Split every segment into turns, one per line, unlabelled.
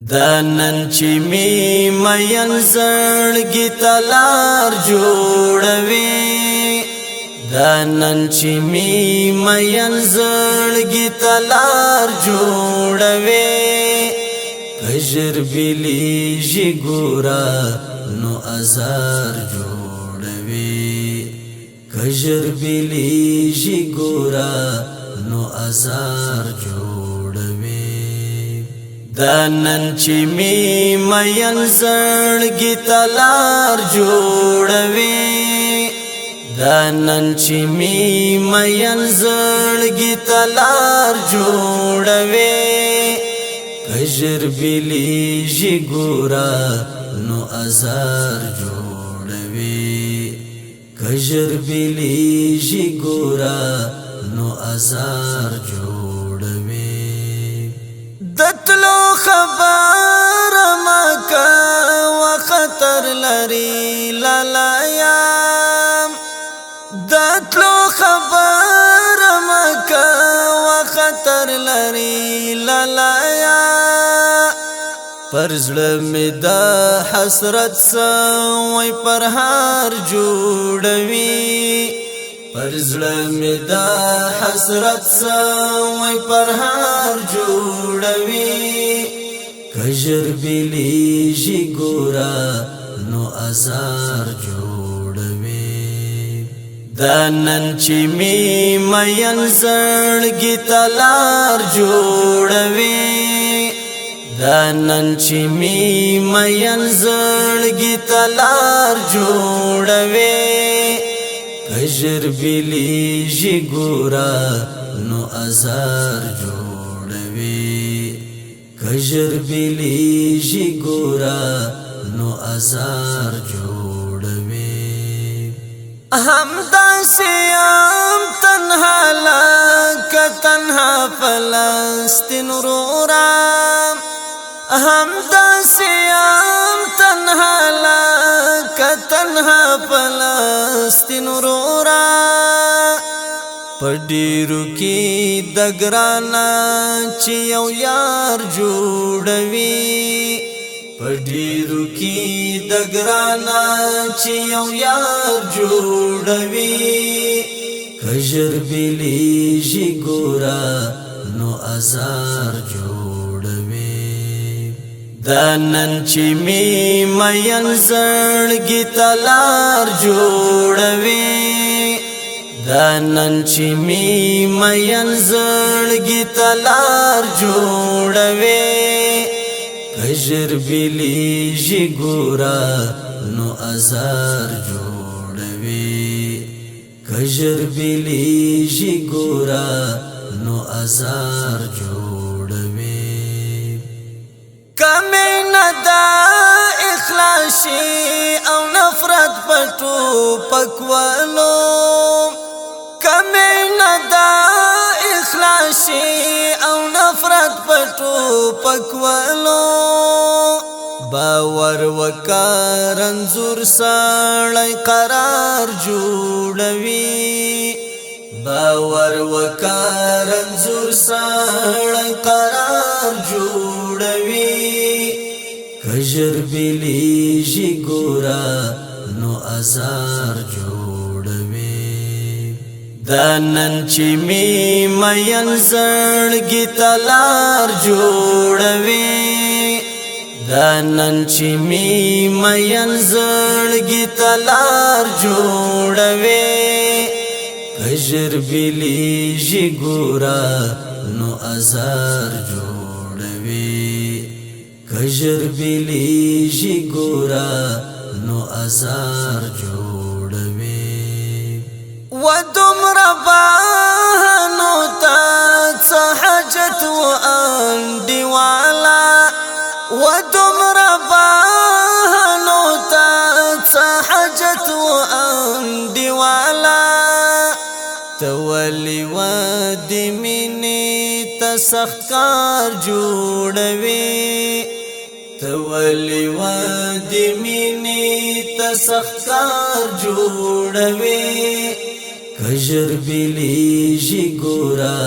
دنن چې می مین زړګي تلار جوړوي دنن چې می مین زړګي تلار جوړوي کجر بلی جی ګورا نو ازار جوړوي کجر بلی جی ګورا نو ازار دنن چې می مین زړګي تلار جوړوي دنن چې می مین زړګي تلار جوړوي کجر بلی جی ګورا نو ازار جوړوي کجر بلی جی ګورا نو ازار دتلو خبر مکا وخطر لري لالايام دتلو خبر مکا وخطر لري لالایا پرزړه می د حسرت سوي پرهار جوړوي پرزړه می د حسرت سوي پرهار جوړوي کجر بلی جی ګورا نو ازار جوړوي دنن چې می مین زړګي تلار جوړوي دنن چې می مین زړګي تلار جوړوي کجر بلی جی ګورا نو ازار جوړوي کجر بلی جی ګورا نو ازار جوړوي همدا سیام تنها لک تنها فلسطین رورام همدا سیام تنها لک تنها فلسطین رورا پډیرو کې دګرانا چې یو یار جوړوي پډیرو کې دګرانا چې یو یار جوړوي کجر بلی جی ګورا نو ازار دنن چې می مین زړګي تلار جوړوي دنن چې می مین زړګي تلار جوړوي کجر بلی جی ګورا نو ازار جوړوي کجر بلی جی ګورا نو ازار کمی ندا اخلاصی او نفرت پټو پکوالو کمی ندا اخلاصی او نفرت پټو پکوالو باور وکړ انزور سړی قرار جوړوي باور وکړ انزور سړی قرار جوړوي کجر بلی جی ګورا نو ازار جوړوي دنن چې می مین زړګي تلار جوړوي دنن چې می مین زړګي تلار جوړوي کجر بلی جی ګورا نو ازار کجر بلی جی ګورا نو ازار جوړوي و دومره بهانو ته څه حاجت و انډیوالا و دومره بهانو ته څه حاجت و انډیوالا تولی و د مینې ته سخت کار جوړوي تولی و د مینې ته سخت کار جوړوي کجر بلی جی ګورا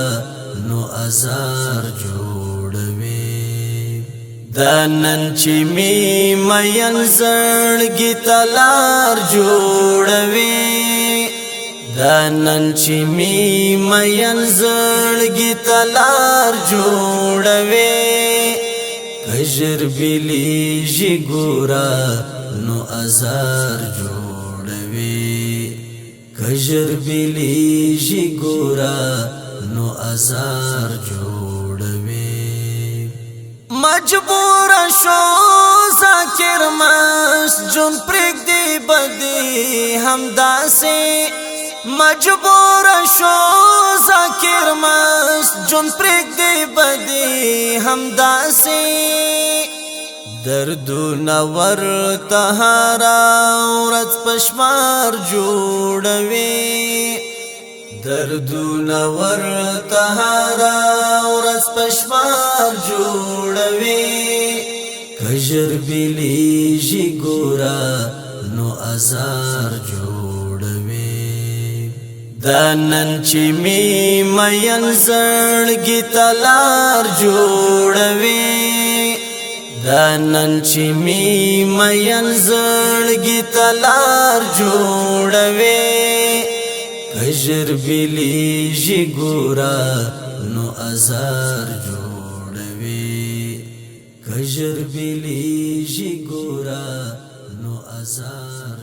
نو ازار جوړوي دانن چې می مین زړګي تلار جوړوي دانن چې می مین زړګي تلار جوړوي کجر بلی جی ګورا نو ازار جوړوي کجر بلی جی ګورا نو ازار جوړوي مجبور شو ذاکر مسجون پرګ دی بدی همداسي مجبور شو ذاکر مسجون پرګ دی بدی همداسي دردونه ورته هره ورځ پشمار جوړوي دردونه ورته هره ورځ پشمار جوړوي کجر بلیږي ګوره نو ازار جوړوي دا نن چې می مین زړګي تلار جوړوي دا نن چې می مین زړګي تلار جوړوي کجر بلیږي ګوره نو ازار جوړوي کجر بلیږي ګوره نو ازار